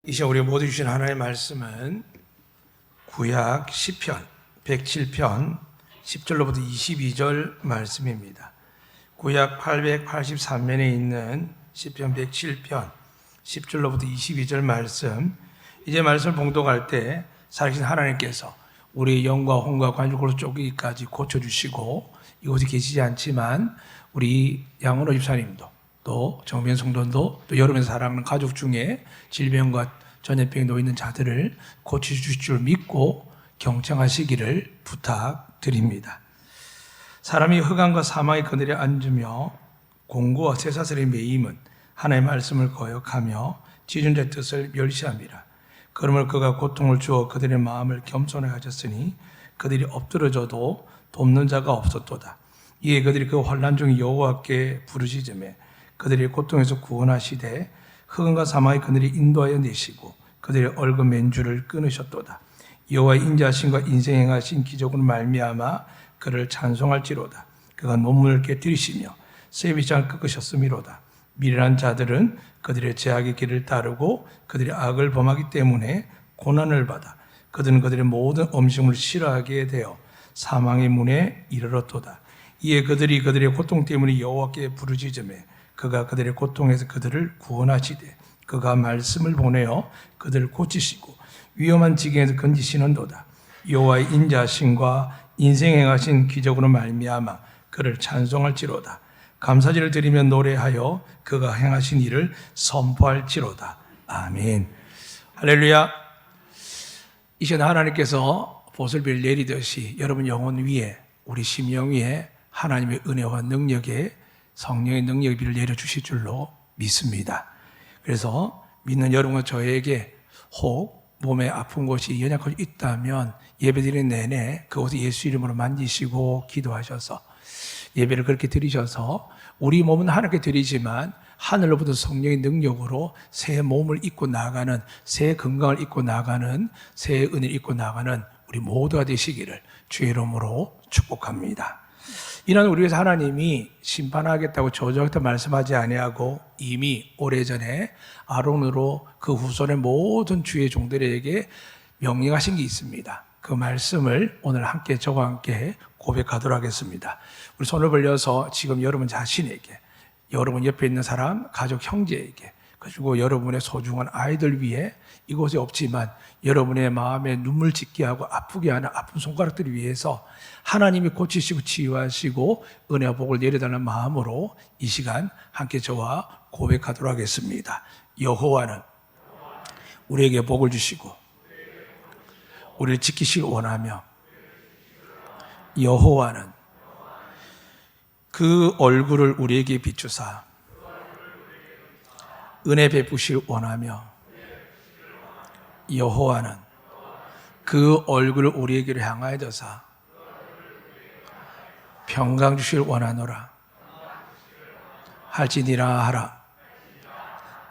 이 시간 우리 모두 주신 하나님의 말씀은 구약 시편 107편 10절로부터 22절 말씀입니다. 구약 883면에 있는 시편 107편 10절로부터 22절 말씀, 이제 말씀을 봉독할 때 살아계신 하나님께서 우리의 영과 혼과 관절골 쪼개기까지 고쳐주시고, 이곳에 계시지 않지만 우리 양은호 집사님도 또 정면 성도도 또 여러분의 사랑하는 가족 중에 질병과 전염병에 놓여 있는 자들을 고쳐주실 줄 믿고 경청하시기를 부탁드립니다. 사람이 흑암과 사망의 그늘에 앉으며 공고와 쇠사슬의 매임은 하나님의 말씀을 거역하며 지존자의 뜻을 멸시함이라. 그러므로 그가 고통을 주어 그들의 마음을 겸손하게 하셨으니 그들이 엎드러져도 돕는 자가 없었도다. 이에 그들이 그 환난 중에 여호와께 부르시즘에 그들의 고통에서 구원하시되 흑암과 사망의 그늘이 인도하여 내시고 그들의 얼굴 맨줄을 끊으셨도다. 여호와의 인자하심과 인생 행하신 기적으로 말미암아 그를 찬송할지로다. 그가 논문을 깨뜨리시며 쇠비장을 꺾으셨음이로다. 미련한 자들은 그들의 죄악의 길을 따르고 그들의 악을 범하기 때문에 고난을 받아 그들은 그들의 모든 음식을 싫어하게 되어 사망의 문에 이르렀도다. 이에 그들이 그들의 고통 때문에 여호와께 부르짖으매 그가 그들의 고통에서 그들을 구원하시되 그가 말씀을 보내어 그들을 고치시고 위험한 지경에서 건지시는도다. 여호와의 인자하심과 인생 행하신 기적으로 말미암아 그를 찬송할지로다. 감사제를 드리며 노래하여 그가 행하신 일을 선포할지로다. 아멘. 할렐루야. 이 시간 하나님께서 보슬비를 내리듯이 여러분 영혼 위에, 우리 심령 위에 하나님의 은혜와 능력에 성령의 능력의 비를 내려주실 줄로 믿습니다. 그래서 믿는 여러분과 저에게 혹 몸에 아픈 곳이 연약한 곳이 있다면 예배드리는 내내 그곳에 예수 이름으로 만지시고 기도하셔서 예배를 그렇게 드리셔서 우리 몸은 하나님께 드리지만 하늘로부터 성령의 능력으로 새 몸을 입고 나가는, 새 건강을 입고 나가는, 새 은혜를 입고 나가는 우리 모두가 되시기를 주의 이름으로 축복합니다. 이는 우리 위해서 하나님이 심판하겠다고 저주하겠다고 말씀하지 아니하고 이미 오래전에 아론으로 그 후손의 모든 주의 종들에게 명령하신 게 있습니다. 그 말씀을 오늘 함께 저와 함께 고백하도록 하겠습니다. 우리 손을 벌려서 지금 여러분 자신에게, 여러분 옆에 있는 사람, 가족, 형제에게, 그리고 여러분의 소중한 아이들 위해 이곳에 없지만 여러분의 마음에 눈물 짓게 하고 아프게 하는 아픈 손가락들을 위해서 하나님이 고치시고 치유하시고 은혜와 복을 내려달라는 마음으로 이 시간 함께 저와 고백하도록 하겠습니다. 여호와는 우리에게 복을 주시고 우리를 지키시길 원하며 여호와는 그 얼굴을 우리에게 비추사 은혜 베푸시길 원하며 여호와는 그 얼굴을 우리에게로 향하여 드사 평강 주시길 원하노라 할지니라 하라.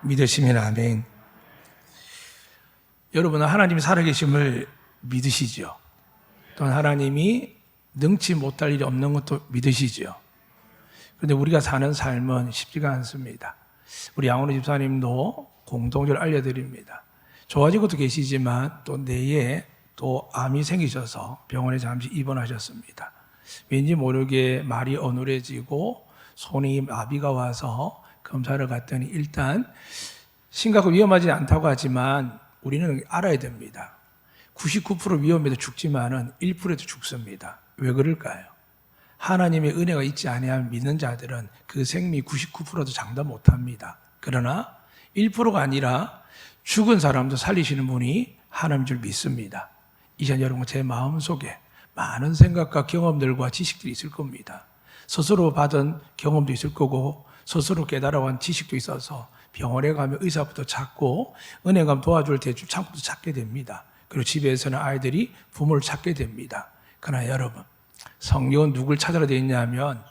믿으시면 아멘. 여러분은 하나님이 살아계심을 믿으시죠? 또한 하나님이 능치 못할 일이 없는 것도 믿으시죠? 그런데 우리가 사는 삶은 쉽지가 않습니다. 우리 양원호 집사님도 공동적으로 알려드립니다. 좋아진 것도 계시지만 또 내에 또 암이 생기셔서 병원에 잠시 입원하셨습니다. 왠지 모르게 말이 어눌해지고 손이 마비가 와서 검사를 갔더니 일단 심각하고 위험하지 않다고 하지만 우리는 알아야 됩니다. 99% 위험에도 죽지만은 1%에도 죽습니다. 왜 그럴까요? 하나님의 은혜가 있지 아니하면 믿는 자들은 그 생미 99%도 장담 못합니다. 그러나 1%가 아니라 죽은 사람도 살리시는 분이 하나님인 줄 믿습니다. 이제 여러분 제 마음속에 많은 생각과 경험들과 지식들이 있을 겁니다. 스스로 받은 경험도 있을 거고 스스로 깨달아온 지식도 있어서 병원에 가면 의사부터 찾고 은행 가면 도와줄 대출 창구도 찾게 됩니다. 그리고 집에서는 아이들이 부모를 찾게 됩니다. 그러나 여러분, 성경은 누굴 찾아야 되냐면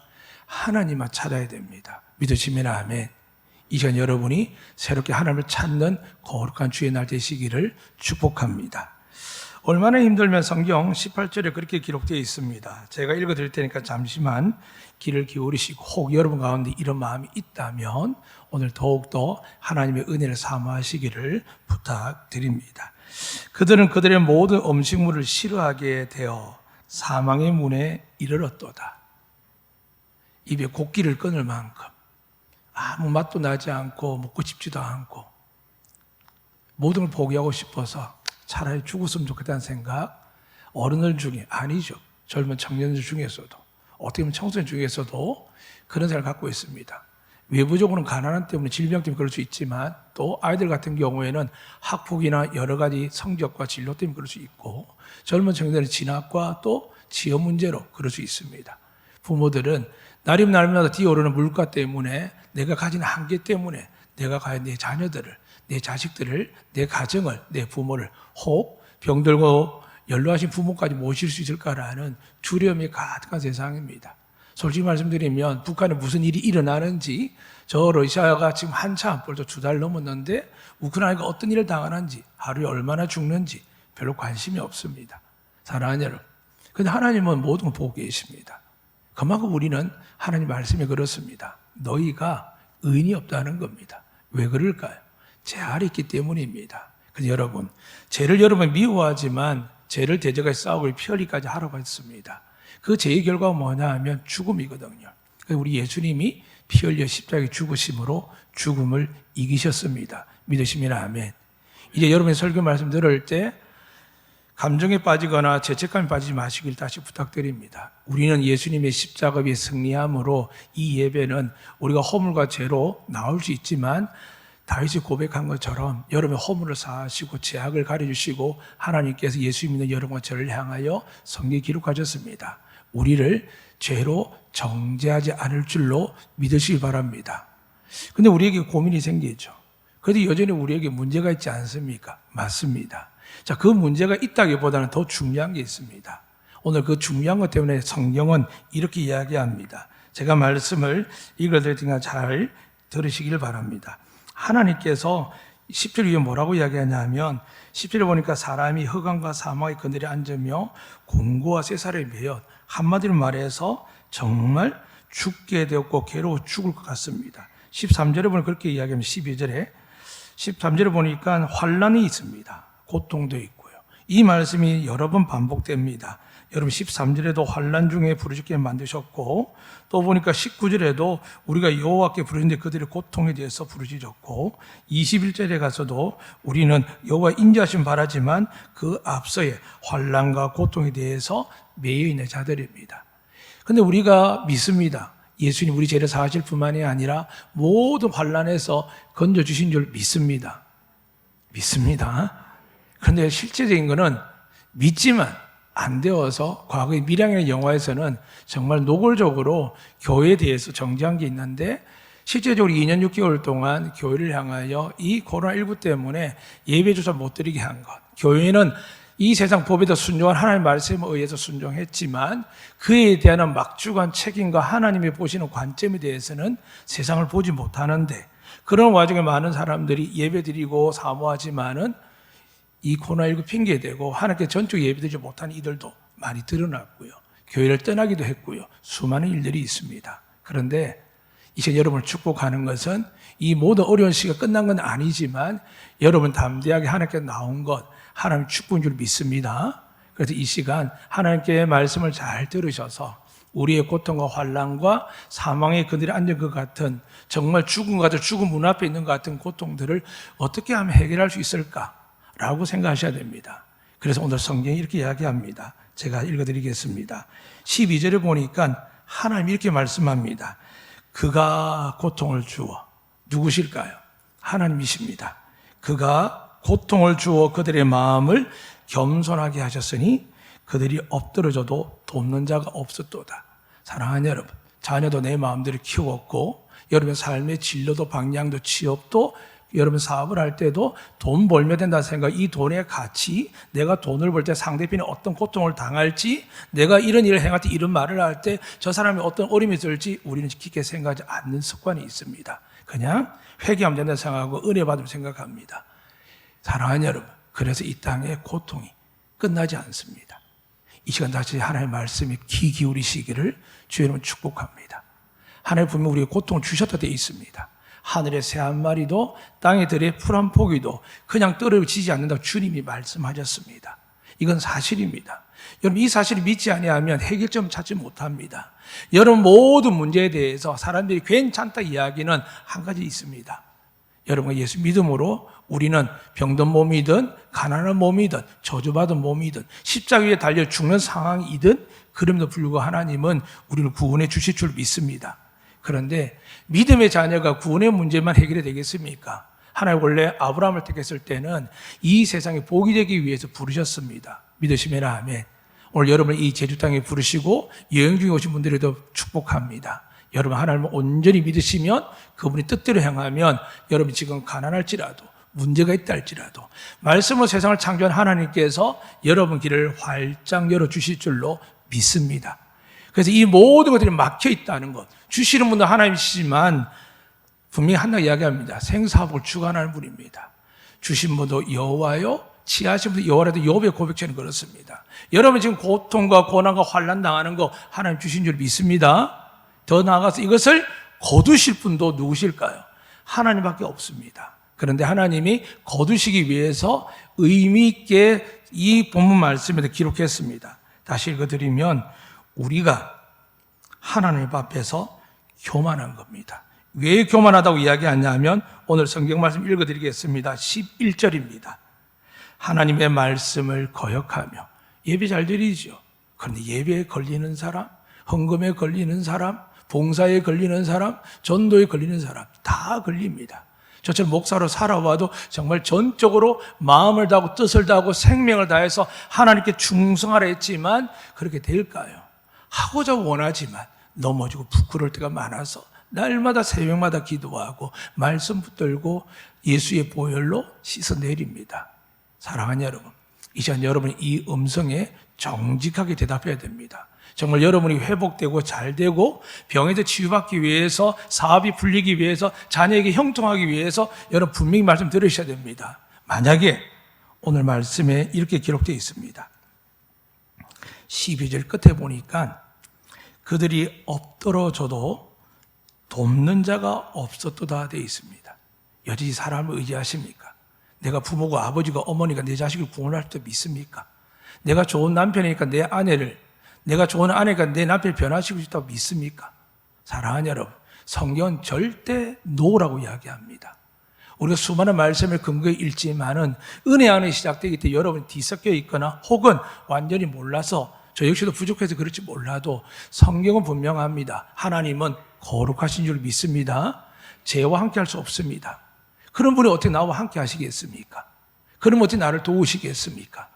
하나님만 찾아야 됩니다. 믿으시면 아멘. 이 시간 여러분이 새롭게 하나님을 찾는 거룩한 주의 날 되시기를 축복합니다. 얼마나 힘들면 성경 18절에 그렇게 기록되어 있습니다. 제가 읽어드릴 테니까 잠시만 귀를 기울이시고 혹 여러분 가운데 이런 마음이 있다면 오늘 더욱더 하나님의 은혜를 사모하시기를 부탁드립니다. 그들은 그들의 모든 음식물을 싫어하게 되어 사망의 문에 이르렀도다. 입에 곡기를 끊을 만큼 아무 맛도 나지 않고 먹고 싶지도 않고 모든 걸 포기하고 싶어서 차라리 죽었으면 좋겠다는 생각, 어른들 중에 아니죠. 젊은 청년들 중에서도 어떻게 보면 청소년 중에서도 그런 생각을 갖고 있습니다. 외부적으로는 가난함 때문에 질병 때문에 그럴 수 있지만 또 아이들 같은 경우에는 학폭이나 여러 가지 성적과 진로 때문에 그럴 수 있고 젊은 청년들은 진학과 또 지역 문제로 그럴 수 있습니다. 부모들은 날마다 뛰어오르는 물가 때문에 내가 가진 한계 때문에 내가 과연 내 자녀들을, 내 자식들을, 내 가정을, 내 부모를 혹 병들고 연로하신 부모까지 모실 수 있을까라는 두려움이 가득한 세상입니다. 솔직히 말씀드리면 북한에 무슨 일이 일어나는지 저 러시아가 지금 한참 벌써 2달 넘었는데 우크라이나가 어떤 일을 당하는지 하루에 얼마나 죽는지 별로 관심이 없습니다. 사랑하는 여러분, 근데 하나님은 모든 걸 보고 계십니다. 그만큼 우리는 하나님 말씀이 그렇습니다. 너희가 의인이 없다는 겁니다. 왜 그럴까요? 죄 아래 있기 때문입니다. 그래서 여러분, 죄를 여러분 미워하지만 죄를 대적해 싸우고 피흘리까지 하라고 했습니다. 그 죄의 결과가 뭐냐 하면 죽음이거든요. 그래서 우리 예수님이 피 흘려 십자가에 죽으심으로 죽음을 이기셨습니다. 믿으시면 아멘. 이제 여러분의 설교 말씀 들을 때 감정에 빠지거나 죄책감에 빠지지 마시길 다시 부탁드립니다. 우리는 예수님의 십자가의 승리함으로 이 예배는 우리가 허물과 죄로 나올 수 있지만 다윗이 고백한 것처럼 여러분의 허물을 사하시고 죄악을 가려주시고 하나님께서 예수 믿는 여러분과 저를 향하여 성경에 기록하셨습니다. 우리를 죄로 정죄하지 않을 줄로 믿으시기 바랍니다. 근데 우리에게 고민이 생기죠. 그래도 여전히 우리에게 문제가 있지 않습니까? 맞습니다. 자, 그 문제가 있다기보다는 더 중요한 게 있습니다. 오늘 그 중요한 것 때문에 성경은 이렇게 이야기합니다. 제가 말씀을 읽어드릴 테니까 잘 들으시길 바랍니다. 하나님께서 10절 위에 뭐라고 이야기하냐 하면 10절에 보니까 사람이 흑암과 사망의 그늘에 앉으며 곤고와 쇠사슬에 매여 한마디로 말해서 정말 죽게 되었고 괴로워 죽을 것 같습니다. 13절에 보니까 그렇게 이야기하면 13절에 보니까 환난이 있습니다. 고통도 있고요. 이 말씀이 여러 번 반복됩니다. 여러분 13절에도 환난 중에 부르짖게 만드셨고 또 보니까 19절에도 우리가 여호와께 부르짖는데 그들의 고통에 대해서 부르짖었고 21절에 가서도 우리는 여호와 인자하심 바라지만 그 앞서의 환난과 고통에 대해서 매여 있는 자들입니다. 그런데 우리가 믿습니다. 예수님 우리 죄를 사하실 뿐만이 아니라 모든 환난에서 건져주신 줄 믿습니다. 그런데 실제적인 것은 믿지만 안 되어서 과거의 밀양이라는 영화에서는 정말 노골적으로 교회에 대해서 정지한 게 있는데 실제적으로 2년 6개월 동안 교회를 향하여 이 코로나19 때문에 예배조차 못 드리게 한 것. 교회는 이 세상 법에도 순종한 하나님의 말씀에 의해서 순종했지만 그에 대한 막중한 책임과 하나님이 보시는 관점에 대해서는 세상을 보지 못하는데 그런 와중에 많은 사람들이 예배드리고 사모하지만은 이 코로나19 핑계대고 하나님께 전적 예배드리지 못하는 이들도 많이 드러났고요. 교회를 떠나기도 했고요. 수많은 일들이 있습니다. 그런데 이제 여러분을 축복하는 것은 이 모든 어려운 시기가 끝난 건 아니지만 여러분 담대하게 하나님께 나온 것 하나님 축복인 줄 믿습니다. 그래서 이 시간 하나님께 말씀을 잘 들으셔서 우리의 고통과 환난과 사망의 그늘에 앉은 것 같은 정말 죽음 문 앞에 있는 것 같은 고통들을 어떻게 하면 해결할 수 있을까? 라고 생각하셔야 됩니다. 그래서 오늘 성경이 이렇게 이야기합니다. 제가 읽어드리겠습니다. 12절에 보니까 하나님이 이렇게 말씀합니다. 그가 고통을 주어 누구실까요? 하나님이십니다. 그가 고통을 주어 그들의 마음을 겸손하게 하셨으니 그들이 엎드러져도 돕는 자가 없었도다. 사랑하는 여러분, 자녀도 내 마음대로 키웠고 여러분 삶의 진로도 방향도 취업도 여러분 사업을 할 때도 돈 벌면 된다는 생각, 이 돈의 가치, 내가 돈을 벌 때 상대편이 어떤 고통을 당할지, 내가 이런 일을 행할 때 이런 말을 할 때 저 사람이 어떤 어려움이 있을지 우리는 깊게 생각하지 않는 습관이 있습니다. 그냥 회개하면 된다고 생각하고 은혜 받으면 생각합니다. 사랑하는 여러분, 그래서 이 땅의 고통이 끝나지 않습니다. 이 시간 다시 하나님의 말씀에 귀 기울이시기를 주의 이름으로 축복합니다. 하나님 분명 우리에게 고통을 주셨다 되어 있습니다. 하늘의 새 한 마리도 땅의 들의 풀 한 포기도 그냥 떨어지지 않는다고 주님이 말씀하셨습니다. 이건 사실입니다. 여러분 이 사실을 믿지 아니하면 해결점 찾지 못합니다. 여러분 모든 문제에 대해서 사람들이 괜찮다 이야기는 한 가지 있습니다. 여러분과 예수 믿음으로 우리는 병든 몸이든 가난한 몸이든 저주받은 몸이든 십자가 위에 달려 죽는 상황이든 그럼에도 불구하고 하나님은 우리를 구원해 주실 줄 믿습니다. 그런데 믿음의 자녀가 구원의 문제만 해결이 되겠습니까? 하나님 원래 아브라함을 택했을 때는 이 세상에 복이 되기 위해서 부르셨습니다. 믿으시면 아멘. 오늘 여러분을 이 제주 땅에 부르시고 여행 중에 오신 분들에도 축복합니다. 여러분 하나님을 온전히 믿으시면 그분이 뜻대로 행하면 여러분이 지금 가난할지라도 문제가 있다 할지라도 말씀으로 세상을 창조한 하나님께서 여러분 길을 활짝 열어주실 줄로 믿습니다. 그래서 이 모든 것들이 막혀 있다는 것, 주시는 분도 하나님이시지만 분명히 하나 이야기합니다. 생사복을 주관하는 분입니다. 주신 분도 여호와요, 취하신 분도 여호와라도 욥의 고백처럼 그렇습니다. 여러분 지금 고통과 고난과 환난 당하는 거 하나님 주신 줄 믿습니다. 더 나아가서 이것을 거두실 분도 누구실까요? 하나님밖에 없습니다. 그런데 하나님이 거두시기 위해서 의미 있게 이 본문 말씀에도 기록했습니다. 다시 읽어드리면 우리가 하나님 앞에서 교만한 겁니다. 왜 교만하다고 이야기하냐면 오늘 성경 말씀 읽어드리겠습니다. 11절입니다. 하나님의 말씀을 거역하며 예배 잘 드리죠. 그런데 예배에 걸리는 사람, 헌금에 걸리는 사람, 봉사에 걸리는 사람, 전도에 걸리는 사람 다 걸립니다. 저처럼 목사로 살아와도 정말 전적으로 마음을 다하고 뜻을 다하고 생명을 다해서 하나님께 충성하라 했지만 그렇게 될까요? 하고자 원하지만 넘어지고 부끄러울 때가 많아서 날마다 새벽마다 기도하고 말씀 붙들고 예수의 보혈로 씻어내립니다. 사랑하는 여러분, 이 시간 여러분이 이 음성에 정직하게 대답해야 됩니다. 정말 여러분이 회복되고 잘되고 병에서 치유받기 위해서 사업이 풀리기 위해서 자녀에게 형통하기 위해서 여러분 분명히 말씀 들으셔야 됩니다. 만약에 오늘 말씀에 이렇게 기록되어 있습니다. 12절 끝에 보니까 그들이 엎드러져도 돕는 자가 없었도다 되어 있습니다. 여전히 사람을 의지하십니까? 내가 부모고 아버지가 어머니가 내 자식을 구원할 때 믿습니까? 내가 좋은 남편이니까 내 아내를, 내가 좋은 아내가 내 남편을 변화시키고 싶다고 믿습니까? 사랑하는 여러분, 성경은 절대 노라고 이야기합니다. 우리가 수많은 말씀을 근거에 읽지만은 은혜 안에 시작되기 때문에 여러분이 뒤섞여 있거나 혹은 완전히 몰라서 저 역시도 부족해서 그럴지 몰라도 성경은 분명합니다. 하나님은 거룩하신 줄 믿습니다. 죄와 함께 할 수 없습니다. 그런 분이 어떻게 나와 함께 하시겠습니까? 그럼 어떻게 나를 도우시겠습니까?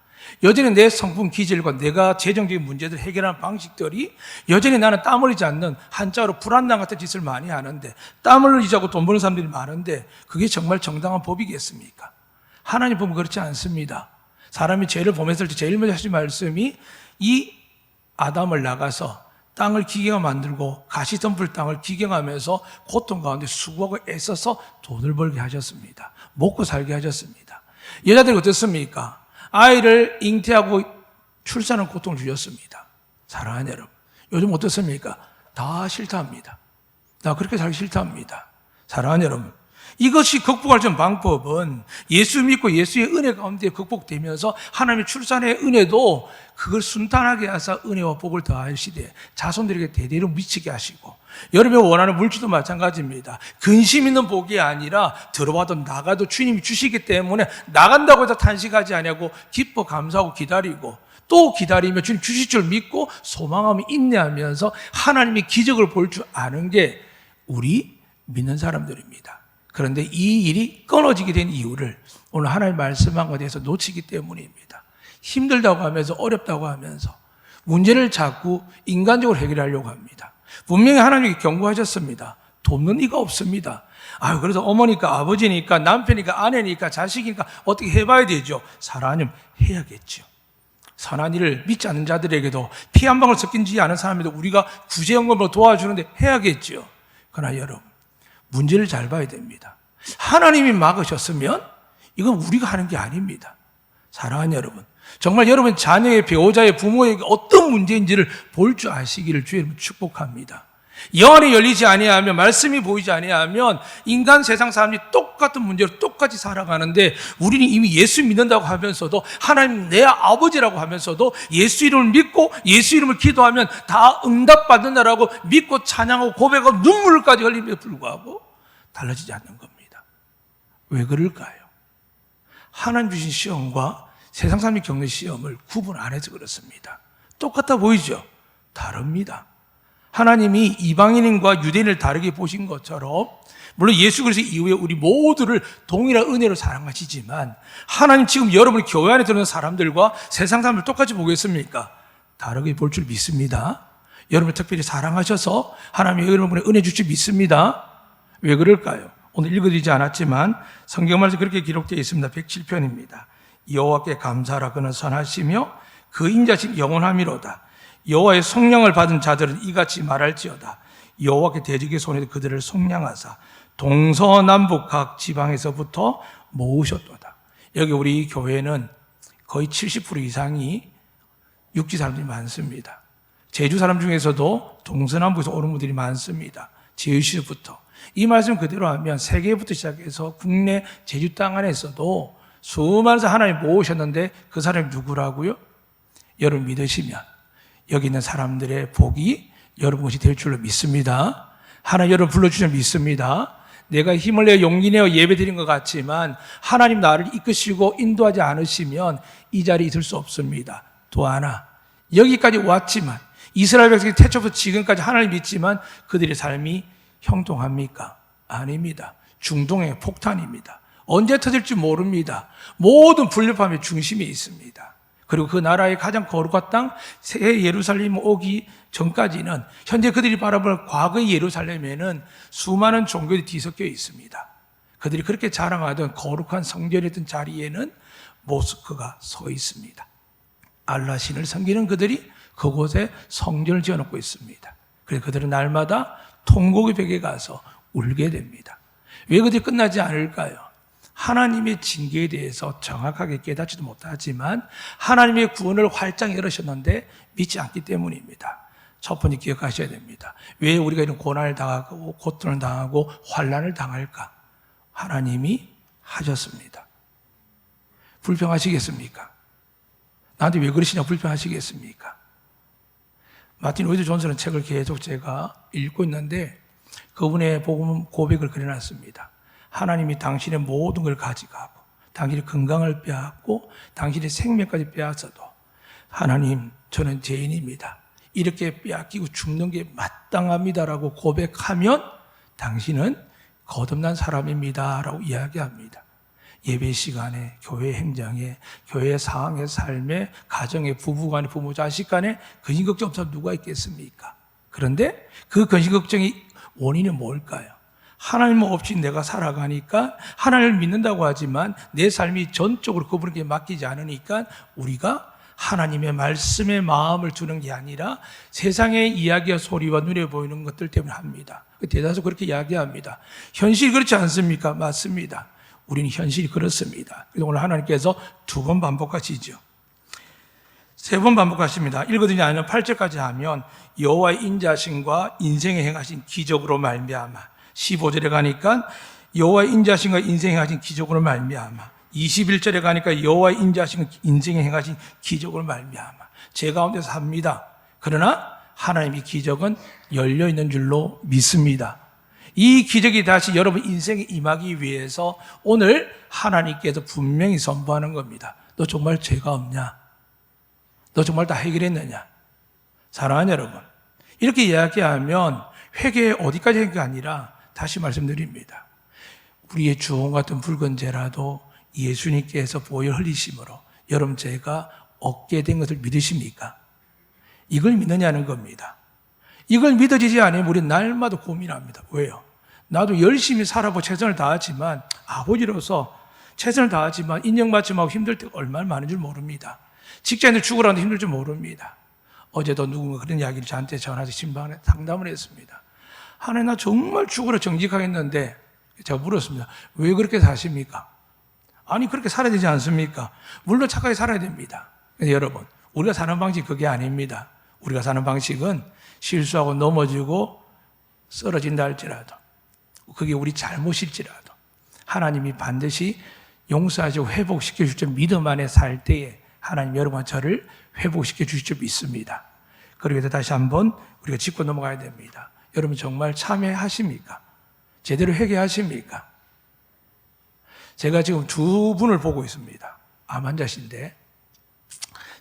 여전히 내 성품 기질과 내가 재정적인 문제들 해결하는 방식들이 여전히 나는 땀 흘리지 않는 한자로 불안당 같은 짓을 많이 하는데 땀을 흘리지 않고 돈 버는 사람들이 많은데 그게 정말 정당한 법이겠습니까? 하나님 보면 그렇지 않습니다. 사람이 죄를 범했을 때 제일 먼저 하신 말씀이 이 아담을 나가서 땅을 기경하 만들고 가시 덤불 땅을 기경하면서 고통 가운데 수고하고 애써서 돈을 벌게 하셨습니다. 먹고 살게 하셨습니다. 여자들이 어떻습니까? 아이를 잉태하고 출산하는 고통을 주셨습니다. 사랑하는 여러분, 요즘 어떻습니까? 다 싫다합니다. 나 그렇게 살기 싫다합니다. 사랑하는 여러분, 이것이 극복할 수 있는 방법은 예수 믿고 예수의 은혜 가운데 극복되면서 하나님의 출산의 은혜도 그걸 순탄하게 하사 은혜와 복을 더하시되 자손들에게 대대로 미치게 하시고 여러분이 원하는 물질도 마찬가지입니다. 근심 있는 복이 아니라 들어와도 나가도 주님이 주시기 때문에 나간다고 해서 탄식하지 아니하고 기뻐 감사하고 기다리고 또 기다리며 주님 주실 줄 믿고 소망하며 인내하면서 하나님이 기적을 볼 줄 아는 게 우리 믿는 사람들입니다. 그런데 이 일이 끊어지게 된 이유를 오늘 하나님 말씀한 것에 대해서 놓치기 때문입니다. 힘들다고 하면서 어렵다고 하면서 문제를 자꾸 인간적으로 해결하려고 합니다. 분명히 하나님이 경고하셨습니다. 돕는 이가 없습니다. 그래서 어머니까 아버지니까 남편이니까 아내니까 자식이니까 어떻게 해봐야 되죠. 사랑하면 해야겠죠. 선한 일을 믿지 않는 자들에게도 피 한 방울 섞이지 않은 사람에도 우리가 구제연금으로 도와주는데 해야겠죠. 그러나 여러분, 문제를 잘 봐야 됩니다. 하나님이 막으셨으면 이건 우리가 하는 게 아닙니다. 사랑하는 여러분, 정말 여러분 자녀의, 배우자의, 부모에게 어떤 문제인지를 볼 줄 아시기를 주의 이름으로 축복합니다. 영안이 열리지 아니하면, 말씀이 보이지 아니하면 인간 세상 사람들이 똑같은 문제로 똑같이 살아가는데, 우리는 이미 예수 믿는다고 하면서도, 하나님 내 아버지라고 하면서도 예수 이름을 믿고 예수 이름을 기도하면 다 응답받는다라고 믿고 찬양하고 고백하고 눈물까지 흘림에도 불구하고 달라지지 않는 겁니다. 왜 그럴까요? 하나님 주신 시험과 세상 사람이 겪는 시험을 구분 안 해서 그렇습니다. 똑같아 보이죠? 다릅니다. 하나님이 이방인과 유대인을 다르게 보신 것처럼, 물론 예수 그리스도 이후에 우리 모두를 동일한 은혜로 사랑하시지만, 하나님 지금 여러분 교회 안에 들어오는 사람들과 세상 사람들 똑같이 보겠습니까? 다르게 볼 줄 믿습니다. 여러분을 특별히 사랑하셔서 하나님이 여러분의 은혜 줄 줄 믿습니다. 왜 그럴까요? 오늘 읽어드리지 않았지만 성경 말씀 그렇게 기록되어 있습니다. 107편입니다. 여호와께 감사하라. 그는 선하시며 그 인자심 영원함이로다. 여호와의 성령을 받은 자들은 이같이 말할지어다. 여호와께 대적의 손에 그들을 속량하사 동서남북 각 지방에서부터 모으셨도다. 여기 우리 교회는 거의 70% 이상이 육지 사람들이 많습니다. 제주 사람 중에서도 동서남북에서 오는 분들이 많습니다. 제주시부터. 이 말씀 그대로 하면 세계부터 시작해서 국내 제주 땅 안에서도 수많은 사람 하나님 모으셨는데, 그 사람이 누구라고요? 여러분 믿으시면 여기 있는 사람들의 복이 여러분 것이 될 줄로 믿습니다. 하나님 여러분 불러주시면 믿습니다. 내가 힘을 내어 용기 내어 예배드린 것 같지만 하나님 나를 이끄시고 인도하지 않으시면 이 자리에 있을 수 없습니다. 또 하나, 여기까지 왔지만 이스라엘 백성이 태초부터 지금까지 하나님 믿지만 그들의 삶이 형통합니까? 아닙니다. 중동의 폭탄입니다. 언제 터질지 모릅니다. 모든 불협화음의 중심에 있습니다. 그리고 그 나라의 가장 거룩한 땅 새 예루살렘 오기 전까지는, 현재 그들이 바라볼 과거의 예루살렘에는 수많은 종교들이 뒤섞여 있습니다. 그들이 그렇게 자랑하던 거룩한 성전이었던 자리에는 모스크가 서 있습니다. 알라 신을 섬기는 그들이 그곳에 성전을 지어놓고 있습니다. 그래서 그들은 날마다 통곡의 벽에 가서 울게 됩니다. 왜 그들이 끝나지 않을까요? 하나님의 징계에 대해서 정확하게 깨닫지도 못하지만 하나님의 구원을 활짝 열으셨는데 믿지 않기 때문입니다. 첫 번째 기억하셔야 됩니다. 왜 우리가 이런 고난을 당하고 고통을 당하고 환난을 당할까? 하나님이 하셨습니다. 불평하시겠습니까? 나한테 왜 그러시냐 불평하시겠습니까? 마틴 로이드 존슨은 책을 계속 제가 읽고 있는데 그분의 복음 고백을 그려놨습니다. 하나님이 당신의 모든 걸 가져가고 당신의 건강을 빼앗고 당신의 생명까지 빼앗아도, 하나님 저는 죄인입니다, 이렇게 빼앗기고 죽는 게 마땅합니다라고 고백하면 당신은 거듭난 사람입니다 라고 이야기합니다. 예배 시간에, 교회 행정에, 교회 상황의 삶에, 가정에, 부부간에, 부모 자식 간에 근심 걱정 없어서 누가 있겠습니까? 그런데 그 근심 걱정이 원인은 뭘까요? 하나님 없이 내가 살아가니까, 하나님을 믿는다고 하지만 내 삶이 전적으로 그분에게 맡기지 않으니까 우리가 하나님의 말씀에 마음을 두는 게 아니라 세상의 이야기와 소리와 눈에 보이는 것들 때문에 합니다. 대다수 그렇게 이야기합니다. 현실이 그렇지 않습니까? 맞습니다. 우리는 현실이 그렇습니다. 그래서 오늘 하나님께서 2번 반복하시죠. 3번 반복하십니다. 읽어드리지 않으면 8절까지 하면 여호와의 인자심과 인생에 행하신 기적으로 말미암아, 15절에 가니까 여호와의 인자심과 인생에 행하신 기적으로 말미암아, 21절에 가니까 여호와의 인자심과 인생에 행하신 기적으로 말미암아. 제 가운데서 합니다. 그러나 하나님의 기적은 열려있는 줄로 믿습니다. 이 기적이 다시 여러분 인생에 임하기 위해서 오늘 하나님께서 분명히 선포하는 겁니다. 너 정말 죄가 없냐? 너 정말 다 해결했느냐? 사랑하는 여러분, 이렇게 이야기하면 회개 어디까지 한 게 아니라, 다시 말씀드립니다, 우리의 주홍 같은 붉은 죄라도 예수님께서 보혈 흘리심으로 여러분 죄가 얻게 된 것을 믿으십니까? 이걸 믿느냐는 겁니다. 이걸 믿어지지 않으면 우리는 날마다 고민합니다. 왜요? 나도 열심히 살아보고 최선을 다하지만, 아버지로서 최선을 다하지만 인정받지 못하고 힘들 때가 얼마나 많은 줄 모릅니다. 직장인들 죽으라는데 힘들 줄 모릅니다. 어제도 누군가 그런 이야기를 저한테 전화해서 신방에 상담을 했습니다. 하나님, 나 정말 죽으라 정직하겠는데, 제가 물었습니다. 왜 그렇게 사십니까? 아니 그렇게 살아야 되지 않습니까? 물론 착하게 살아야 됩니다. 근데 여러분, 우리가 사는 방식 그게 아닙니다. 우리가 사는 방식은 실수하고 넘어지고 쓰러진다 할지라도, 그게 우리 잘못일지라도 하나님이 반드시 용서하시고 회복시켜 줄 줄 믿음 안에 살 때에 하나님 여러분과 저를 회복시켜 주실 줄 믿습니다. 그리고 다시 한번 우리가 짚고 넘어가야 됩니다. 여러분 정말 참회하십니까? 제대로 회개하십니까? 제가 지금 두 분을 보고 있습니다. 암 환자신데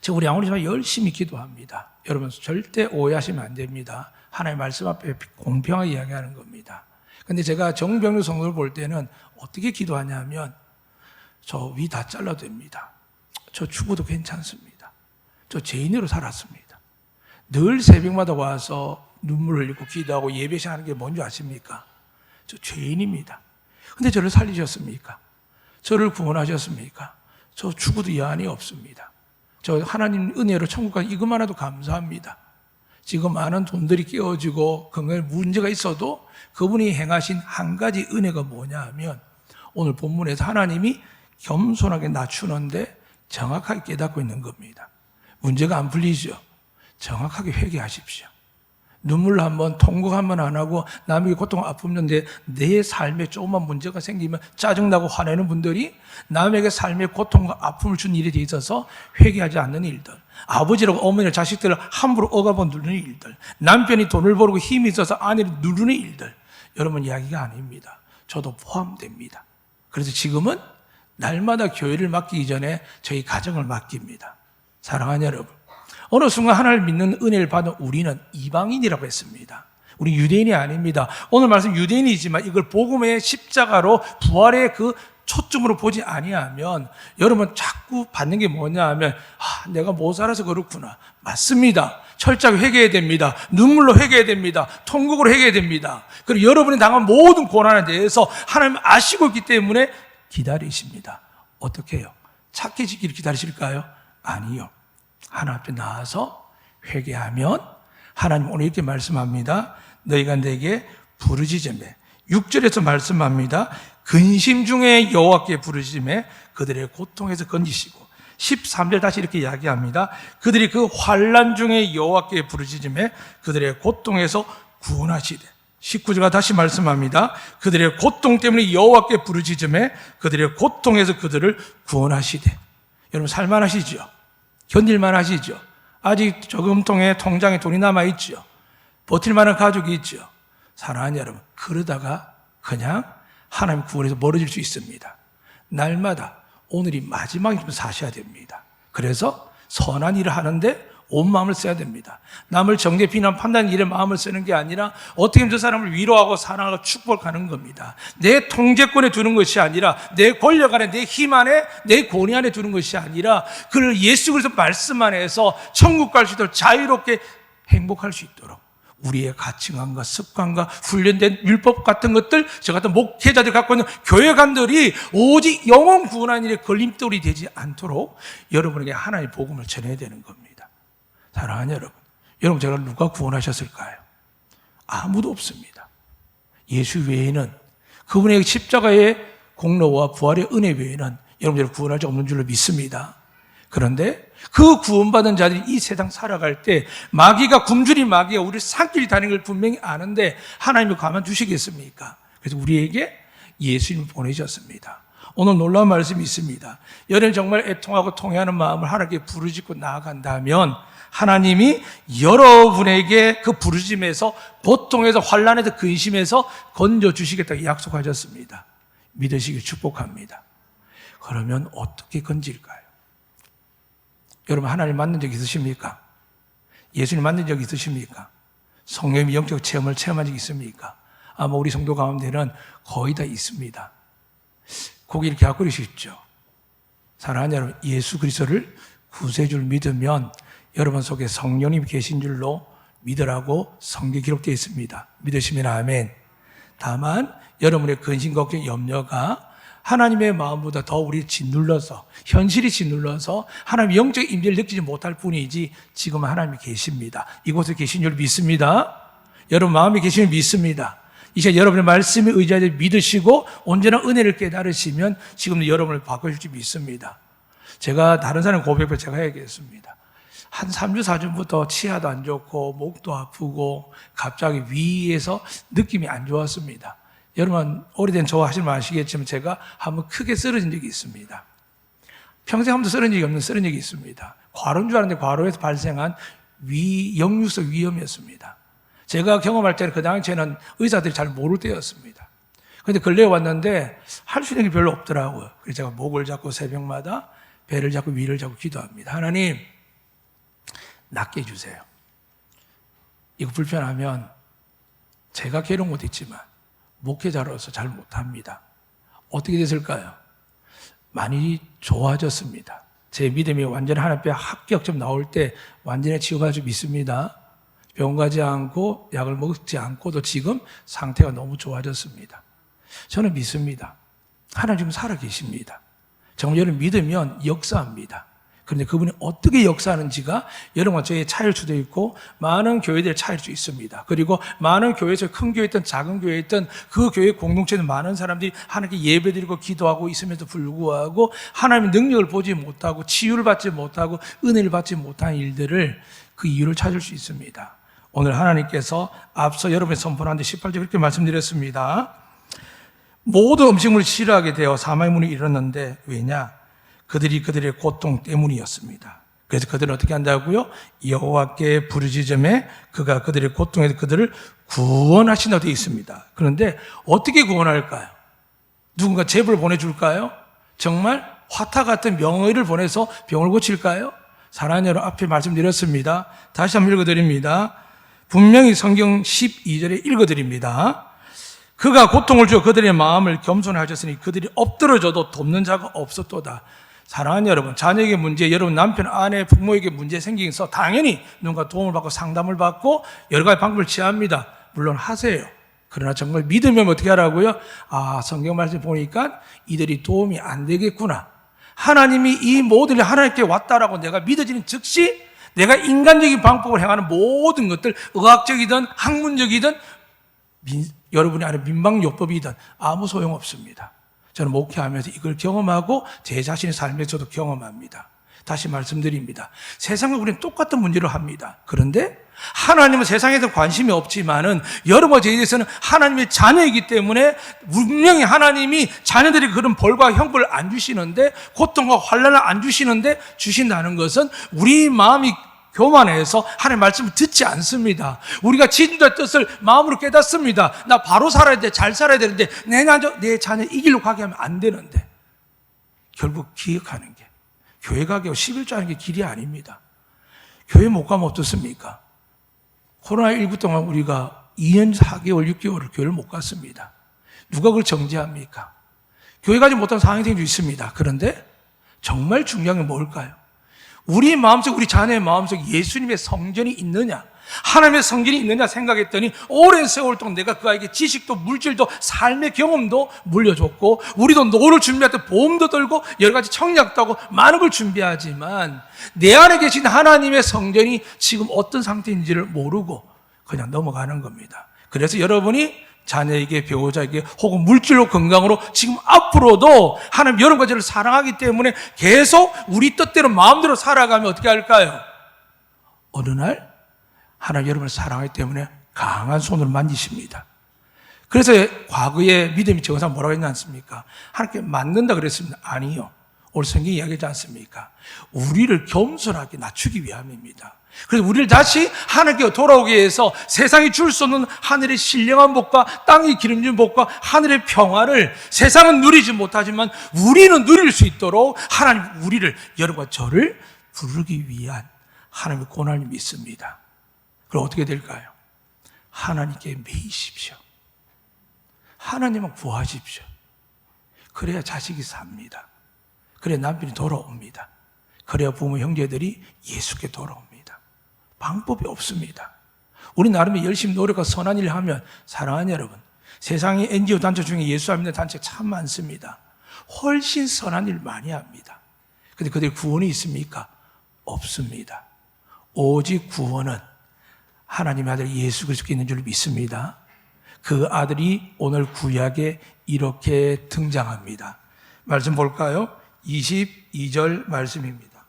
제가 우리 아무리 열심히 기도합니다. 여러분 절대 오해하시면 안 됩니다. 하나님의 말씀 앞에 공평하게 이야기하는 겁니다. 근데 제가 정병률 성도를 볼 때는 어떻게 기도하냐면 저 위 다 잘라도 됩니다. 저 죽어도 괜찮습니다. 저 죄인으로 살았습니다. 늘 새벽마다 와서 눈물 흘리고 기도하고 예배 시작하는 게 뭔지 아십니까? 저 죄인입니다. 근데 저를 살리셨습니까? 저를 구원하셨습니까? 저 죽어도 여한이 없습니다. 저 하나님 은혜로 천국 가서 이것만해도 감사합니다. 지금 많은 돈들이 끼워지고 건강에 문제가 있어도 그분이 행하신 한 가지 은혜가 뭐냐 하면 오늘 본문에서 하나님이 겸손하게 낮추는데 정확하게 깨닫고 있는 겁니다. 문제가 안 풀리죠? 정확하게 회개하십시오. 눈물 한번 통곡 한번 안 하고 남에게 고통 아픔인데 내 삶에 조금만 문제가 생기면 짜증나고 화내는 분들이 남에게 삶에 고통과 아픔을 준 일에 있어서 회개하지 않는 일들, 아버지라고 어머니를 자식들을 함부로 억압하고 누르는 일들, 남편이 돈을 벌고 힘이 있어서 아내를 누르는 일들, 여러분 이야기가 아닙니다. 저도 포함됩니다. 그래서 지금은 날마다 교회를 맡기기 전에 저희 가정을 맡깁니다. 사랑하는 여러분, 어느 순간 하나님을 믿는 은혜를 받은 우리는 이방인이라고 했습니다. 우리 유대인이 아닙니다. 오늘 말씀 유대인이지만 이걸 복음의 십자가로 부활의 그 초점으로 보지 아니하면 여러분 자꾸 받는 게 뭐냐 하면 내가 못 살아서 그렇구나. 맞습니다. 철저하게 회개해야 됩니다. 눈물로 회개해야 됩니다. 통곡으로 회개해야 됩니다. 그리고 여러분이 당한 모든 고난에 대해서 하나님 아시고 있기 때문에 기다리십니다. 어떻게 해요? 착해지기를 기다리실까요? 아니요. 하나님 앞에 나와서 회개하면 하나님 오늘 이렇게 말씀합니다. 너희가 내게 부르짖으매 6절에서 말씀합니다. 근심 중에 여호와께 부르짖으매 그들의 고통에서 건지시고 13절 다시 이렇게 이야기합니다. 그들이 그 환난 중에 여호와께 부르짖으매 그들의 고통에서 구원하시되 19절과 다시 말씀합니다. 그들의 고통 때문에 여호와께 부르짖으매 그들의 고통에서 그들을 구원하시되. 여러분 살만하시죠? 견딜만 하시죠? 아직 저금통에 통장에 돈이 남아있죠? 버틸만한 가족이 있죠? 사랑하는 여러분, 그러다가 그냥 하나님 구원에서 멀어질 수 있습니다. 날마다 오늘이 마지막이면 사셔야 됩니다. 그래서 선한 일을 하는데 온 마음을 써야 됩니다. 남을 정죄, 비난, 판단 일에 마음을 쓰는 게 아니라 어떻게 하면 저 사람을 위로하고 사랑하고 축복하는 겁니다. 내 통제권에 두는 것이 아니라 내 권력 안에, 내 힘 안에, 내 권위 안에 두는 것이 아니라 그를 예수 그리스도 말씀 안에서 천국 갈 수 있도록 자유롭게 행복할 수 있도록 우리의 가치관과 습관과 훈련된 율법 같은 것들, 저 같은 목회자들 갖고 있는 교회관들이 오직 영혼 구원하는 일에 걸림돌이 되지 않도록 여러분에게 하나님의 복음을 전해야 되는 겁니다. 사랑하는 여러분, 여러분 제가 누가 구원하셨을까요? 아무도 없습니다. 예수 외에는, 그분의 십자가의 공로와 부활의 은혜 외에는 여러분들을 구원할 수 없는 줄로 믿습니다. 그런데 그 구원받은 자들이 이 세상 살아갈 때 마귀가, 굶주린 마귀가 우리를 산길 다니는 걸 분명히 아는데 하나님이 가만두시겠습니까? 그래서 우리에게 예수님을 보내셨습니다. 오늘 놀라운 말씀이 있습니다. 여러분 정말 애통하고 통회하는 마음을 하나님께 부르짖고 나아간다면 하나님이 여러분에게 그 부르심에서, 고통에서, 환난에서, 근심에서 건져주시겠다고 약속하셨습니다. 믿으시길 축복합니다. 그러면 어떻게 건질까요? 여러분 하나님 만난 적 있으십니까? 예수님 만난 적 있으십니까? 성령의 영적 체험을 체험한 적 있습니까? 아마 우리 성도 가운데는 거의 다 있습니다. 거기 이렇게 갖고 싶죠. 사랑하는 여러분, 예수 그리스도를 구세주를 믿으면 여러분 속에 성령님이 계신 줄로 믿으라고 성경에 기록되어 있습니다. 믿으시면 아멘. 다만 여러분의 근심, 걱정, 염려가 하나님의 마음보다 더 우리를 짓눌러서, 현실이 짓눌러서 하나님의 영적 임재를 느끼지 못할 뿐이지 지금은 하나님이 계십니다. 이곳에 계신 줄 믿습니다. 여러분 마음에 계신 줄 믿습니다. 이제 여러분의 말씀에 의지하여 믿으시고 언제나 은혜를 깨달으시면 지금도 여러분을 바꿔줄 줄 믿습니다. 제가 다른 사람 고백을 제가 해야겠습니다. 한 3주, 4주부터 치아도 안 좋고 목도 아프고 갑자기 위에서 느낌이 안 좋았습니다. 여러분 오래된 저와 하시면 아시겠지만 제가 한번 크게 쓰러진 적이 있습니다. 평생 한 번도 쓰러진 적이 없는 쓰러진 적이 있습니다. 과로인 줄 알았는데 과로에서 발생한 역류성 위염이었습니다. 제가 경험할 때는 그 당시에는 의사들이 잘 모를 때였습니다. 그런데 근래에 왔는데 할 수 있는 게 별로 없더라고요. 그래서 제가 목을 잡고 새벽마다 배를 잡고 위를 잡고 기도합니다. 하나님, 낫게 해주세요. 이거 불편하면 제가 괴로운 것도 있지만 목회자로서 잘 못합니다. 어떻게 됐을까요? 많이 좋아졌습니다. 제 믿음이 완전히 하나님 앞에 합격점 나올 때 완전히 치유가지고 믿습니다. 병원 가지 않고 약을 먹지 않고도 지금 상태가 너무 좋아졌습니다. 저는 믿습니다. 하나님 지금 살아계십니다. 정말 여러분 믿으면 역사합니다. 그런데 그분이 어떻게 역사하는지가 여러분과 저의 차이일 수도 있고 많은 교회들의 차이일 수 있습니다. 그리고 많은 교회에서 큰 교회 있든 작은 교회 있든 그 교회 공동체는 많은 사람들이 하나님께 예배드리고 기도하고 있음에도 불구하고 하나님의 능력을 보지 못하고 치유를 받지 못하고 은혜를 받지 못한 일들을 그 이유를 찾을 수 있습니다. 오늘 하나님께서 앞서 여러분의 선포한 데 18절 그렇게 말씀드렸습니다. 모든 음식물을 싫어하게 되어 사망의 문이 이르렀는데 왜냐? 그들의 고통 때문이었습니다. 그래서 그들은 어떻게 한다고요? 여호와께 부르짖음에 그가 그들의 고통에서 그들을 구원하신다고 되어 있습니다. 그런데 어떻게 구원할까요? 누군가 제불을 보내줄까요? 정말 화타 같은 명의를 보내서 병을 고칠까요? 사랑하는 여러분, 앞에 말씀드렸습니다. 다시 한번 읽어드립니다. 분명히 성경 12절에 읽어드립니다. 그가 고통을 주어 그들의 마음을 겸손히 하셨으니 그들이 엎드러져도 돕는 자가 없었도다. 사랑하는 여러분, 자녀에게 문제, 여러분 남편, 아내, 부모에게 문제 생기면서 당연히 누군가 도움을 받고 상담을 받고 여러 가지 방법을 취합니다. 물론 하세요. 그러나 정말 믿으면 어떻게 하라고요? 성경 말씀 보니까 이들이 도움이 안 되겠구나. 하나님이 이 모든 일이 하나님께 왔다라고 내가 믿어지는 즉시 내가 인간적인 방법을 행하는 모든 것들, 의학적이든 학문적이든 여러분이 아는 민방요법이든 아무 소용없습니다. 저는 목회하면서 이걸 경험하고 제 자신의 삶에서도 경험합니다. 다시 말씀드립니다. 세상과 우리는 똑같은 문제를 합니다. 그런데 하나님은 세상에서 관심이 없지만은 여러분과 저에 대해서는 하나님의 자녀이기 때문에 분명히 하나님이 자녀들이 그런 벌과 형벌을 안 주시는데 고통과 환난을 안 주시는데 주신다는 것은 우리 마음이 교만해서 하나님의 말씀을 듣지 않습니다. 우리가 지도자의 뜻을 마음으로 깨닫습니다. 나 바로 살아야 돼, 잘 살아야 되는데 내 자녀 이 길로 가게 하면 안 되는데 결국 기억하는 게 교회 가게 11조 하는 게 길이 아닙니다. 교회 못 가면 어떻습니까? 코로나19 동안 우리가 2년 4개월, 6개월을 교회를 못 갔습니다. 누가 그걸 정죄합니까? 교회 가지 못한 상황이 생길 수 있습니다. 그런데 정말 중요한 게 뭘까요? 우리 마음속, 우리 자녀의 마음속 예수님의 성전이 있느냐, 하나님의 성전이 있느냐 생각했더니 오랜 세월 동안 내가 그 아이에게 지식도 물질도 삶의 경험도 물려줬고 우리도 노를 준비할 때 보험도 들고 여러 가지 청약도 하고 많은 걸 준비하지만 내 안에 계신 하나님의 성전이 지금 어떤 상태인지를 모르고 그냥 넘어가는 겁니다. 그래서 여러분이 자녀에게, 배우자에게 혹은 물질로 건강으로 지금 앞으로도 하나님 여러 가지를 사랑하기 때문에 계속 우리 뜻대로 마음대로 살아가면 어떻게 할까요? 어느 날 하나님 여러분을 사랑하기 때문에 강한 손으로 만지십니다. 그래서 과거에 믿음이 정상 뭐라고 했지 않습니까? 하나님께 맞는다 그랬습니다. 아니요. 오늘 성경이 이야기하지 않습니까? 우리를 겸손하게 낮추기 위함입니다. 그래서 우리를 다시 하나님께 돌아오게 해서 세상이 줄 수 없는 하늘의 신령한 복과 땅이 기름진 복과 하늘의 평화를 세상은 누리지 못하지만 우리는 누릴 수 있도록 하나님 우리를, 여러분과 저를 부르기 위한 하나님의 고난을 믿습니다. 그럼 어떻게 될까요? 하나님께 매이십시오. 하나님만 구하십시오. 그래야 자식이 삽니다. 그래야 남편이 돌아옵니다. 그래야 부모 형제들이 예수께 돌아옵니다. 방법이 없습니다. 우리 나름의 열심히 노력하고 선한 일을 하면, 사랑하는 여러분, 세상의 NGO 단체 중에 예수 안 믿는 단체가 참 많습니다. 훨씬 선한 일 많이 합니다. 그런데 그들의 구원이 있습니까? 없습니다. 오직 구원은 하나님의 아들 예수 그리스도께 있는 줄 믿습니다. 그 아들이 오늘 구약에 이렇게 등장합니다. 말씀 볼까요? 22절 말씀입니다.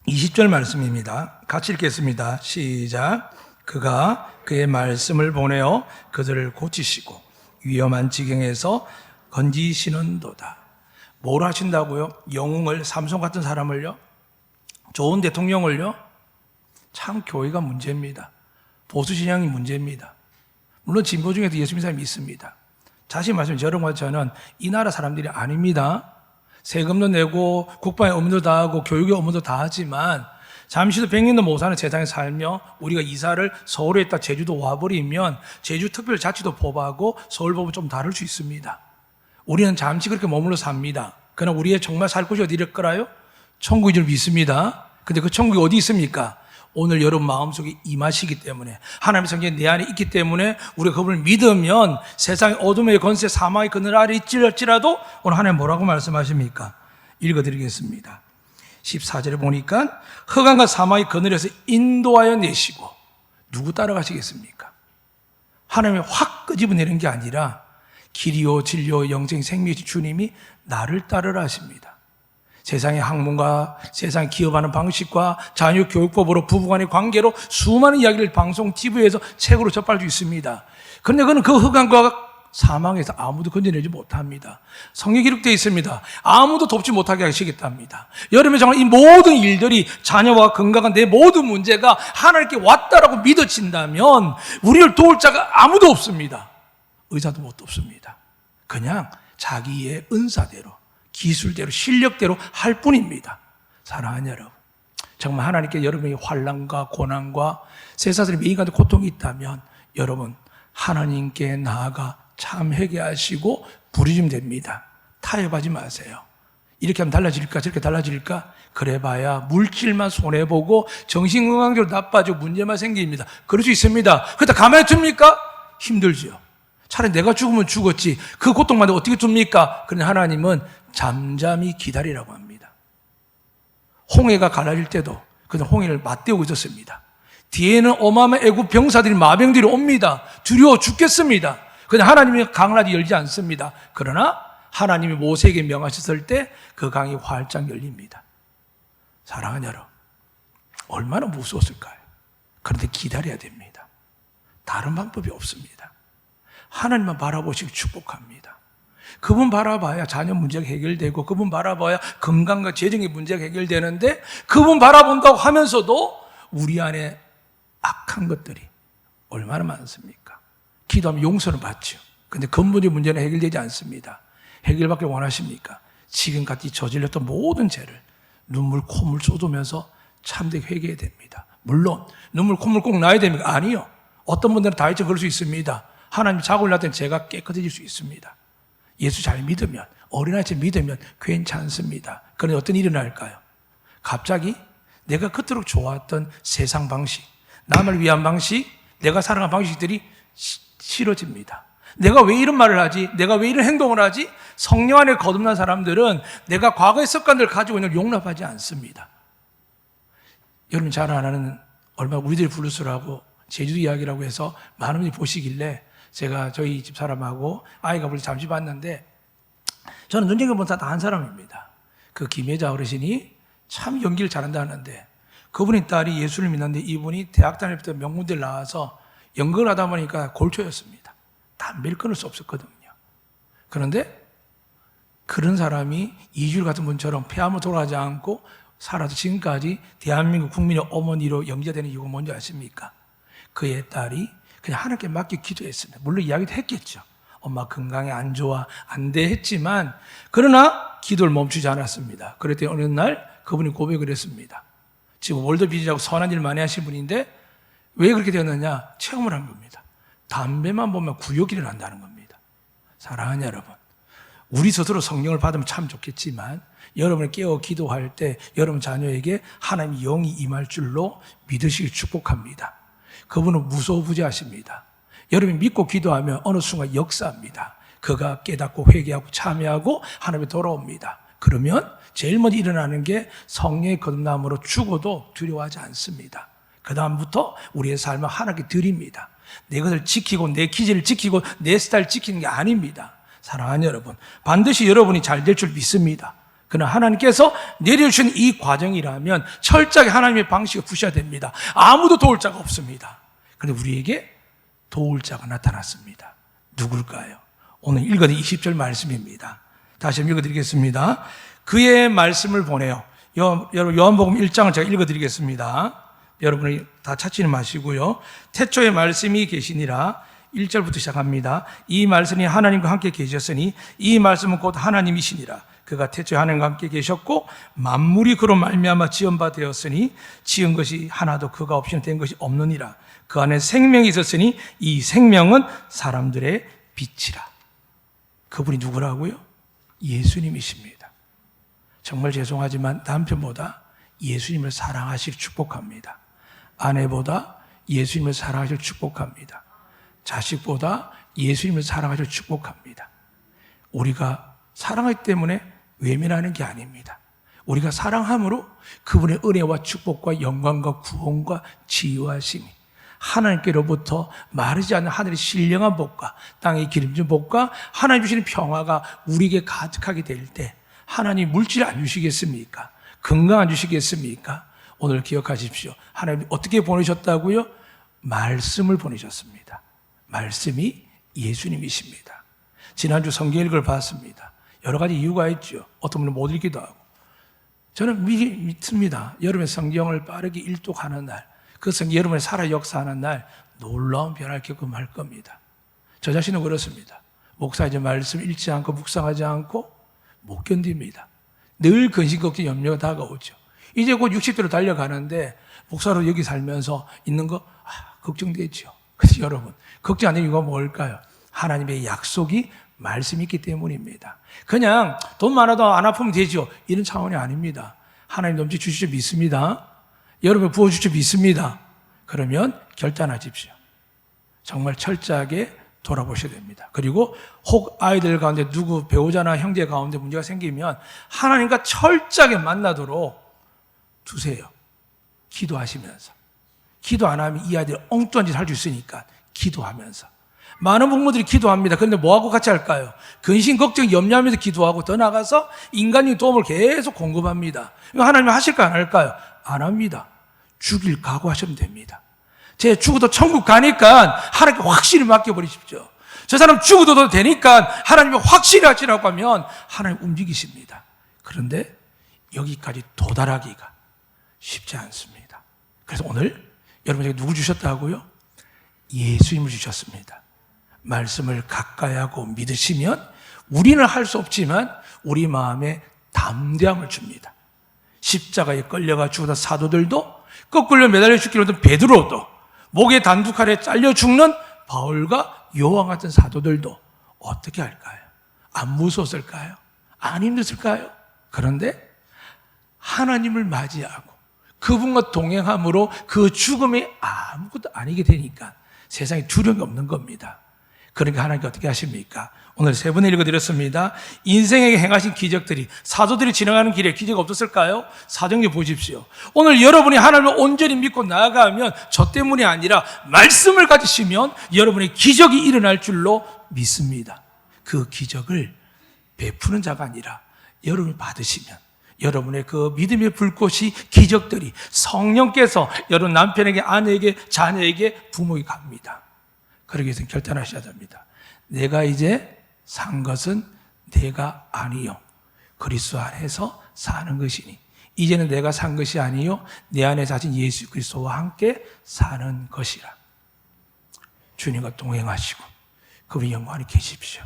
(20절) 말씀입니다. 같이 읽겠습니다. 시작. 그가 그의 말씀을 보내어 그들을 고치시고 위험한 지경에서 건지시는도다. 뭘 하신다고요? 영웅을, 삼손 같은 사람을요? 좋은 대통령을요? 참 교회가 문제입니다. 보수신앙이 문제입니다. 물론 진보 중에도 예수 믿는 사람이 있습니다. 자신 말씀 여러분과 저는 이 나라 사람들이 아닙니다. 세금도 내고 국방의 업무도 다 하고 교육의 업무도 다 하지만 잠시도 100년도 못 사는 세상에 살며 우리가 이사를 서울에 있다 제주도 와버리면 제주특별자치도 법하고 서울법은 좀 다를 수 있습니다. 우리는 잠시 그렇게 머물러 삽니다. 그러나 우리의 정말 살 곳이 어디일 거라요? 천국인 줄 믿습니다. 근데 그 천국이 어디 있습니까? 오늘 여러분 마음속에 임하시기 때문에 하나님의 성령이 내 안에 있기 때문에 우리가 그분을 믿으면 세상의 어둠의 권세 사망의 그늘 아래 있을지라도 오늘 하나님 뭐라고 말씀하십니까? 읽어드리겠습니다. 14절에 보니까 흑암과 사망의 그늘에서 인도하여 내시고 누구 따라가시겠습니까? 하나님이 확 끄집어내는 게 아니라 길이요 진리요 영생 생명이신 주님이 나를 따르라 하십니다. 세상의 학문과 세상 기업하는 방식과 자녀 교육법으로 부부간의 관계로 수많은 이야기를 방송, TV에서 책으로 접할 수 있습니다. 그런데 그는 그 흑암과 사망에서 아무도 건져내지 못합니다. 성경에 기록되어 있습니다. 아무도 돕지 못하게 하시겠답니다. 여러분 정말 이 모든 일들이 자녀와 건강한 내 모든 문제가 하나님께 왔다라고 믿어진다면 우리를 도울 자가 아무도 없습니다. 의사도 못 돕습니다. 그냥 자기의 은사대로 기술대로 실력대로 할 뿐입니다. 사랑하는 여러분, 정말 하나님께 여러분의 환난과 고난과 세상의 매인간의 고통이 있다면 여러분 하나님께 나아가 참 회개하시고 부르시면 됩니다. 타협하지 마세요. 이렇게 하면 달라질까 저렇게 달라질까 그래봐야 물질만 손해보고 정신건강적으로 나빠지고 문제만 생깁니다. 그럴 수 있습니다. 그렇다 가만히 둡니까? 힘들죠. 차라리 내가 죽으면 죽었지 그 고통만 어떻게 둡니까? 그런데 하나님은 잠잠히 기다리라고 합니다. 홍해가 갈라질 때도 그는 홍해를 맞대고 있었습니다. 뒤에는 어마어마한 애국 병사들이 마병들이 옵니다. 두려워 죽겠습니다. 그런데 하나님이 강을 아직 열지 않습니다. 그러나 하나님이 모세에게 명하셨을 때 그 강이 활짝 열립니다. 사랑하는 여러분, 얼마나 무서웠을까요? 그런데 기다려야 됩니다. 다른 방법이 없습니다. 하나님만 바라보시고 축복합니다. 그분 바라봐야 자녀 문제가 해결되고 그분 바라봐야 건강과 재정의 문제가 해결되는데 그분 바라본다고 하면서도 우리 안에 악한 것들이 얼마나 많습니까? 기도하면 용서는 받죠. 그런데 근본적인 문제는 해결되지 않습니다. 해결받길 원하십니까? 지금까지 저질렀던 모든 죄를 눈물 콧물 쏟으면서 참되게 회개해야 됩니다. 물론 눈물 콧물 꼭 나야 됩니까? 아니요. 어떤 분들은 다이어트 그럴 수 있습니다. 하나님 자고 일어날 땐 죄가 깨끗해질 수 있습니다. 예수 잘 믿으면 어린아이처럼 믿으면 괜찮습니다. 그런데 어떤 일이 날까요? 갑자기 내가 그토록 좋아했던 세상 방식, 남을 위한 방식, 내가 살아가는 방식들이 싫어집니다. 내가 왜 이런 말을 하지? 내가 왜 이런 행동을 하지? 성령 안에 거듭난 사람들은 내가 과거의 습관들을 가지고 있는 걸 용납하지 않습니다. 여러분 잘 아는 얼마 우리들이 블루스라고 제주도 이야기라고 해서 많은 분이 보시길래 제가 저희 집 사람하고 아이가 불러 잠시 봤는데 저는 눈여겨본 사람 다 한 사람입니다. 그 김혜자 어르신이 참 연기를 잘한다 하는데 그분의 딸이 예수를 믿는데 이분이 대학 다닐 때 명문대를 나와서 연극을 하다 보니까 골초였습니다. 담배를 끊을 수 없었거든요. 그런데 그런 사람이 이주일 같은 분처럼 폐암으로 돌아가지 않고 살아서 지금까지 대한민국 국민의 어머니로 연기되는 이유가 뭔지 아십니까? 그의 딸이 그냥 하나님께 맡겨 기도했습니다. 물론 이야기도 했겠죠. 엄마 건강이 안 좋아, 안 돼 했지만 그러나 기도를 멈추지 않았습니다. 그랬더니 어느 날 그분이 고백을 했습니다. 지금 월드비전하고 선한 일 많이 하신 분인데 왜 그렇게 되었느냐? 체험을 한 겁니다. 담배만 보면 구역이 일어난다는 겁니다. 사랑하는 여러분, 우리 스스로 성령을 받으면 참 좋겠지만 여러분을 깨어 기도할 때 여러분 자녀에게 하나님의 영이 임할 줄로 믿으시길 축복합니다. 그분은 무소부재하십니다. 여러분이 믿고 기도하면 어느 순간 역사합니다. 그가 깨닫고 회개하고 참여하고 하나님께 돌아옵니다. 그러면 제일 먼저 일어나는 게 성령의 거듭남으로 죽어도 두려워하지 않습니다. 그 다음부터 우리의 삶을 하나님께 드립니다. 내 것을 지키고 내 기질을 지키고 내 스타일 지키는 게 아닙니다. 사랑하는 여러분, 반드시 여러분이 잘 될 줄 믿습니다. 그러나 하나님께서 내려주신 이 과정이라면 철저하게 하나님의 방식을 부셔야 됩니다. 아무도 도울 자가 없습니다. 그런데 우리에게 도울 자가 나타났습니다. 누굴까요? 오늘 읽어드린 20절 말씀입니다. 다시 한번 읽어드리겠습니다. 그의 말씀을 보내요. 여러분 요한복음 1장을 제가 읽어드리겠습니다. 여러분이 다 찾지는 마시고요. 태초에 말씀이 계시니라. 1절부터 시작합니다. 이 말씀이 하나님과 함께 계셨으니 이 말씀은 곧 하나님이시니라. 그가 태초에 하나님과 함께 계셨고 만물이 그로 말미암아 지은 바 되었으니 지은 것이 하나도 그가 없이는 된 것이 없느니라. 그 안에 생명이 있었으니 이 생명은 사람들의 빛이라. 그분이 누구라고요? 예수님이십니다. 정말 죄송하지만 남편보다 예수님을 사랑하시길 축복합니다. 아내보다 예수님을 사랑하시길 축복합니다. 자식보다 예수님을 사랑하시길 축복합니다. 우리가 사랑하기 때문에 외면하는 게 아닙니다. 우리가 사랑함으로 그분의 은혜와 축복과 영광과 구원과 치유하심이 하나님께로부터 마르지 않는 하늘의 신령한 복과 땅의 기름진 복과 하나님 주시는 평화가 우리에게 가득하게 될 때 하나님 물질 안 주시겠습니까? 건강 안 주시겠습니까? 오늘 기억하십시오. 하나님 어떻게 보내셨다고요? 말씀을 보내셨습니다. 말씀이 예수님이십니다. 지난주 성경 읽을 봤습니다. 여러 가지 이유가 있죠. 어떤 분은 못 읽기도 하고. 저는 믿습니다. 여러분의 성경을 빠르게 일독하는 날, 그 성경 여러분의 살아 역사하는 날 놀라운 변화를 겪음할 겁니다. 저 자신은 그렇습니다. 목사 이제 말씀 읽지 않고 묵상하지 않고 못 견딥니다. 늘 근심, 걱정, 염려가 다가오죠. 이제 곧 60대로 달려가는데 목사로 여기 살면서 있는 거 걱정되죠. 그래서 여러분 걱정 안 되는 이유가 뭘까요? 하나님의 약속이 말씀이 있기 때문입니다. 그냥 돈 많아도 안 아프면 되죠. 이런 차원이 아닙니다. 하나님 넘치 주실 줄 믿습니다. 여러분 부어주실 줄 믿습니다. 그러면 결단하십시오. 정말 철저하게 돌아보셔야 됩니다. 그리고 혹 아이들 가운데 누구 배우자나 형제 가운데 문제가 생기면 하나님과 철저하게 만나도록 두세요. 기도하시면서. 기도 안 하면 이 아이들이 엉뚱한 짓 할 수 있으니까 기도하면서. 많은 부모들이 기도합니다. 그런데 뭐하고 같이 할까요? 근심, 걱정, 염려하면서 기도하고 더 나가서 인간적인 도움을 계속 공급합니다. 이거 하나님이 하실까요? 안 할까요? 안 합니다. 죽일 각오하시면 됩니다. 제 죽어도 천국 가니까 하나님께 확실히 맡겨버리십시오. 저 사람 죽어도 되니까 하나님이 확실히 하시라고 하면 하나님 움직이십니다. 그런데 여기까지 도달하기가 쉽지 않습니다. 그래서 오늘 여러분에게 누구 주셨다고요? 예수님을 주셨습니다. 말씀을 가까이 하고 믿으시면 우리는 할 수 없지만 우리 마음에 담대함을 줍니다. 십자가에 끌려가 죽었던 사도들도 거꾸로 매달려 죽기로 했던 베드로도 목에 단두칼에 잘려 죽는 바울과 요한 같은 사도들도 어떻게 할까요? 안 무서웠을까요? 안 힘들었을까요? 그런데 하나님을 맞이하고 그분과 동행함으로 그 죽음이 아무것도 아니게 되니까 세상에 두려움이 없는 겁니다. 그러니까 하나님께 어떻게 하십니까? 오늘 세 번을 읽어드렸습니다. 인생에게 행하신 기적들이 사도들이 지나가는 길에 기적 없었을까요? 사정해 보십시오. 오늘 여러분이 하나님을 온전히 믿고 나아가면 저 때문이 아니라 말씀을 가지시면 여러분의 기적이 일어날 줄로 믿습니다. 그 기적을 베푸는 자가 아니라 여러분이 받으시면 여러분의 그 믿음의 불꽃이 기적들이 성령께서 여러분 남편에게 아내에게 자녀에게 부모에게 갑니다. 그러기 위해서 결단하셔야 됩니다. 내가 이제 산 것은 내가 아니요 그리스도 안에서 사는 것이니 이제는 내가 산 것이 아니요 내 안에 사신 예수 그리스도와 함께 사는 것이라. 주님과 동행하시고 그분의 영광 안에 계십시오.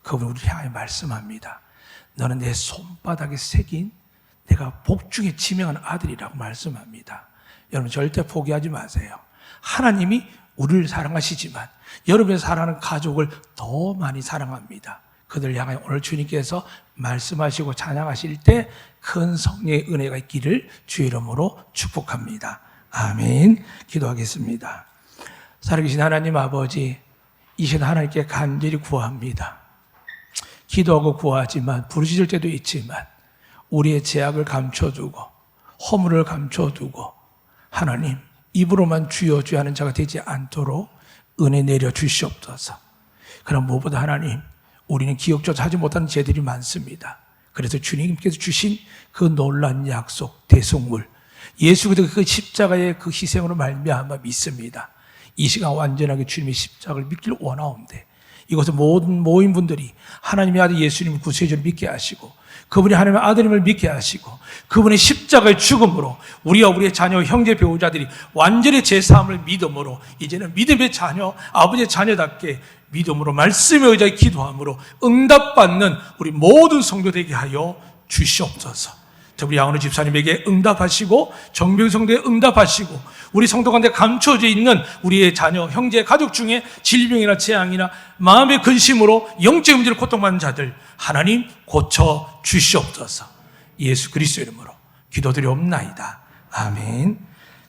그분이 우리를 향해 말씀합니다. 너는 내 손바닥에 새긴 내가 복중에 지명한 아들이라고 말씀합니다. 여러분 절대 포기하지 마세요. 하나님이 우리를 사랑하시지만 여러분의 사랑하는 가족을 더 많이 사랑합니다. 그들 향해 오늘 주님께서 말씀하시고 찬양하실 때 큰 성령의 은혜가 있기를 주의 이름으로 축복합니다. 아멘. 기도하겠습니다. 살아계신 하나님 아버지, 이 시간 하나님께 간절히 구합니다. 기도하고 구하지만 부르짖을 때도 있지만 우리의 죄악을 감춰두고 허물을 감춰두고 하나님 입으로만 주여 주여 하는 자가 되지 않도록 은혜 내려 주시옵소서. 그럼 무엇보다 하나님, 우리는 기억조차 하지 못하는 죄들이 많습니다. 그래서 주님께서 주신 그 놀라운 약속, 대속물, 예수 그리스도 그 십자가의 그 희생으로 말미암아 믿습니다. 이 시간 완전하게 주님의 십자가를 믿기를 원하옵는데, 이것을 모든 모인 분들이 하나님의 아들 예수님을 구세주를 믿게 하시고, 그분이 하나님의 아들임을 믿게 하시고, 그분의 십자가의 죽음으로 우리와 우리의 자녀, 형제, 배우자들이 완전히 제3을 믿음으로, 이제는 믿음의 자녀, 아버지의 자녀답게 믿음으로 말씀의 의자에 기도함으로 응답받는 우리 모든 성도 되게 하여 주시옵소서. 우리 양원우 집사님에게 응답하시고, 정병성도에 응답하시고, 우리 성도 가운데 감춰져 있는 우리의 자녀, 형제, 가족 중에 질병이나 재앙이나 마음의 근심으로 영적 문제를 고통받는 자들 하나님 고쳐 주시옵소서. 예수 그리스도 이름으로 기도드리옵나이다. 아멘.